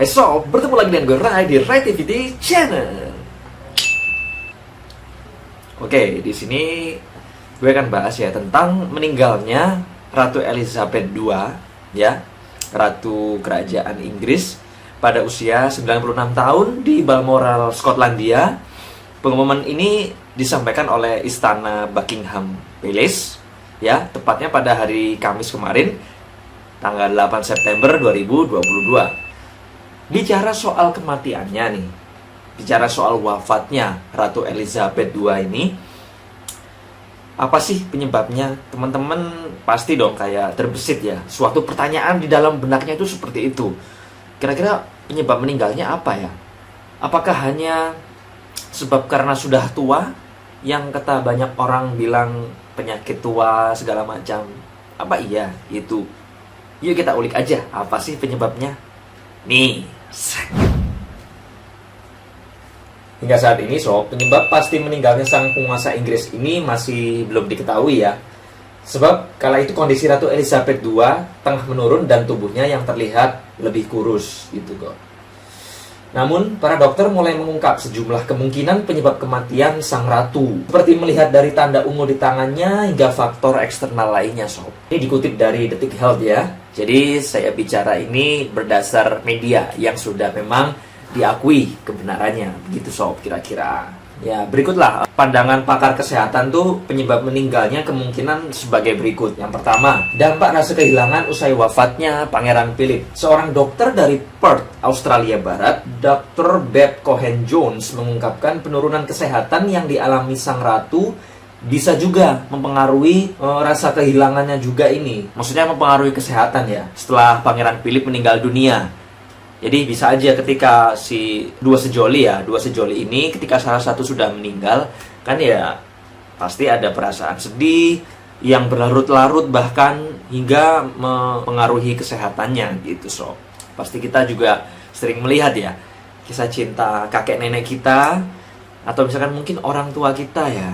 Hai sob, bertemu lagi dengan gue Rai di Rai TV Channel. Oke, di sini gue akan bahas ya tentang meninggalnya Ratu Elizabeth II, ya, Ratu Kerajaan Inggris pada usia 96 tahun di Balmoral, Skotlandia. Pengumuman ini disampaikan oleh Istana Buckingham Palace, ya, tepatnya pada hari Kamis kemarin, tanggal 8 September 2022. Bicara soal kematiannya nih, bicara soal wafatnya Ratu Elizabeth II ini, apa sih penyebabnya? Teman-teman pasti dong kayak terbesit ya, suatu pertanyaan di dalam benaknya itu seperti itu. Kira-kira penyebab meninggalnya apa ya? Apakah hanya sebab karena sudah tua, yang kata banyak orang bilang penyakit tua segala macam? Apa iya itu? Yuk kita ulik aja, apa sih penyebabnya? Nih, hingga saat ini sob, penyebab pasti meninggalnya sang penguasa Inggris ini masih belum diketahui ya. Sebab kala itu kondisi Ratu Elizabeth II tengah menurun dan tubuhnya yang terlihat lebih kurus gitu kok. Namun, para dokter mulai mengungkap sejumlah kemungkinan penyebab kematian sang ratu, seperti melihat dari tanda ungu di tangannya hingga faktor eksternal lainnya, sob. Ini dikutip dari Detik Health ya. Jadi, saya bicara ini berdasar media yang sudah memang diakui kebenarannya, begitu sob kira-kira. Ya, berikutlah pandangan pakar kesehatan tuh penyebab meninggalnya kemungkinan sebagai berikut. Yang pertama, dampak rasa kehilangan usai wafatnya Pangeran Philip. Seorang dokter dari Perth, Australia Barat, Dr. Beth Cohen-Jones mengungkapkan penurunan kesehatan yang dialami sang ratu bisa juga mempengaruhi rasa kehilangannya juga ini. Maksudnya mempengaruhi kesehatan ya, setelah Pangeran Philip meninggal dunia. Jadi bisa aja ketika dua sejoli ini ketika salah satu sudah meninggal, kan ya pasti ada perasaan sedih yang berlarut-larut bahkan hingga mempengaruhi kesehatannya gitu sob. Pasti kita juga sering melihat ya kisah cinta kakek nenek kita atau misalkan mungkin orang tua kita ya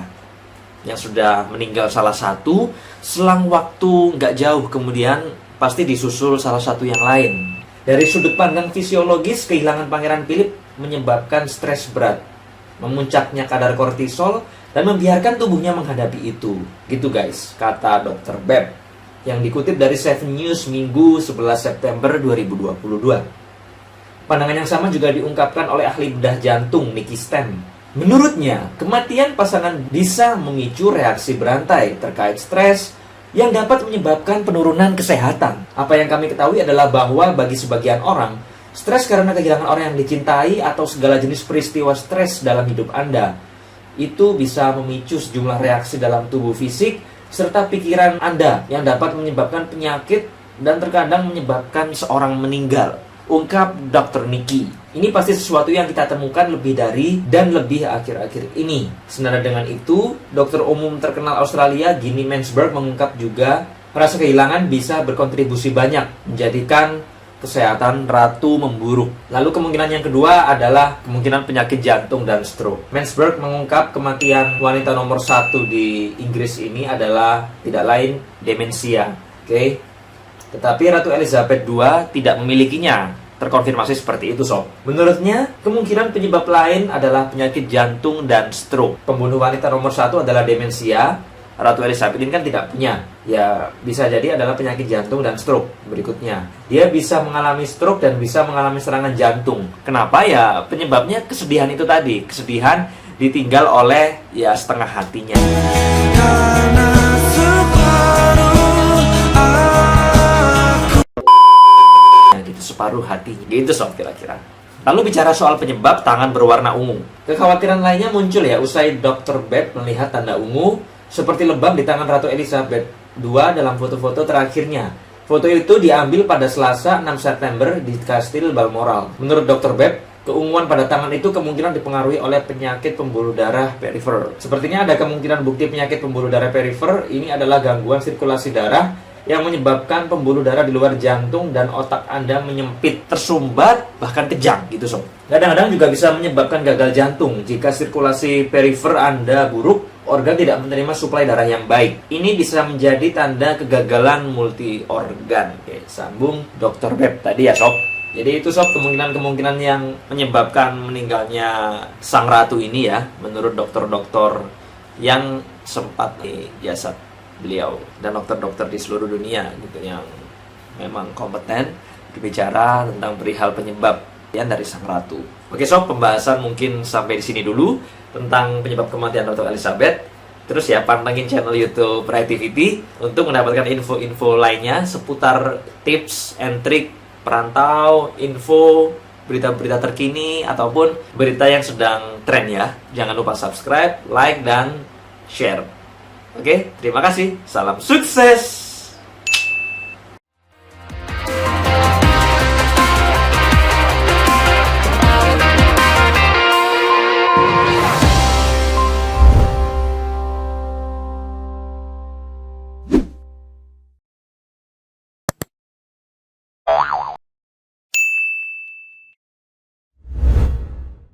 yang sudah meninggal salah satu, selang waktu nggak jauh kemudian pasti disusul salah satu yang lain. Dari sudut pandang fisiologis, kehilangan Pangeran Philip menyebabkan stres berat, memuncaknya kadar kortisol, dan membiarkan tubuhnya menghadapi itu. Gitu guys, kata Dr. Beb, yang dikutip dari 7 News Minggu 11 September 2022. Pandangan yang sama juga diungkapkan oleh ahli bedah jantung Nicky Stem. Menurutnya, kematian pasangan bisa memicu reaksi berantai terkait stres, yang dapat menyebabkan penurunan kesehatan. Apa yang kami ketahui adalah bahwa bagi sebagian orang, stres karena kehilangan orang yang dicintai atau segala jenis peristiwa stres dalam hidup Anda itu bisa memicu sejumlah reaksi dalam tubuh fisik serta pikiran Anda yang dapat menyebabkan penyakit dan terkadang menyebabkan seorang meninggal. Ungkap Dr. Nicky. Ini pasti sesuatu yang kita temukan lebih dari dan lebih akhir-akhir ini. Senada dengan itu, dokter umum terkenal Australia Ginny Mansberg mengungkap juga rasa kehilangan bisa berkontribusi banyak menjadikan kesehatan ratu memburuk. Lalu kemungkinan yang kedua adalah kemungkinan penyakit jantung dan stroke. Mansberg mengungkap kematian wanita nomor 1 di Inggris ini adalah tidak lain demensia. Oke. Tetapi Ratu Elizabeth II tidak memilikinya. Terkonfirmasi seperti itu sob. Menurutnya, kemungkinan penyebab lain adalah penyakit jantung dan stroke. Pembunuh wanita nomor 1 adalah demensia. Ratu Elizabeth ini kan tidak punya. Ya, bisa jadi adalah penyakit jantung dan stroke. Berikutnya, dia bisa mengalami stroke dan bisa mengalami serangan jantung. Kenapa ya? Penyebabnya kesedihan itu tadi. Kesedihan ditinggal oleh ya setengah hatinya. Separuh hatinya, gitu sob kira-kira. Lalu bicara soal penyebab tangan berwarna ungu, kekhawatiran lainnya muncul ya usai Dr. Beth melihat tanda ungu seperti lebam di tangan Ratu Elizabeth II dalam foto-foto terakhirnya. Foto itu diambil pada Selasa 6 September di Kastil Balmoral. Menurut Dr. Beth, keunguan pada tangan itu kemungkinan dipengaruhi oleh penyakit pembuluh darah perifer. Sepertinya ada kemungkinan bukti penyakit pembuluh darah perifer ini adalah gangguan sirkulasi darah yang menyebabkan pembuluh darah di luar jantung dan otak Anda menyempit, tersumbat, bahkan kejang gitu sob. Kadang-kadang juga bisa menyebabkan gagal jantung jika sirkulasi perifer Anda buruk, organ tidak menerima suplai darah yang baik. Ini bisa menjadi tanda kegagalan multi organ. Oke, sambung Dr. Beb tadi ya sob. Jadi itu sob kemungkinan-kemungkinan yang menyebabkan meninggalnya sang ratu ini ya, menurut dokter-dokter yang sempat di jasad beliau dan dokter-dokter di seluruh dunia gitu yang memang kompeten berbicara tentang perihal penyebab ya dari sang ratu. Oke sob, pembahasan mungkin sampai di sini dulu tentang penyebab kematian Ratu Elizabeth. Terus ya pantengin channel YouTube Creativity untuk mendapatkan info-info lainnya seputar tips and trik perantau, info, berita-berita terkini, ataupun berita yang sedang tren ya. Jangan lupa subscribe, like, dan share. Oke, terima kasih. Salam sukses!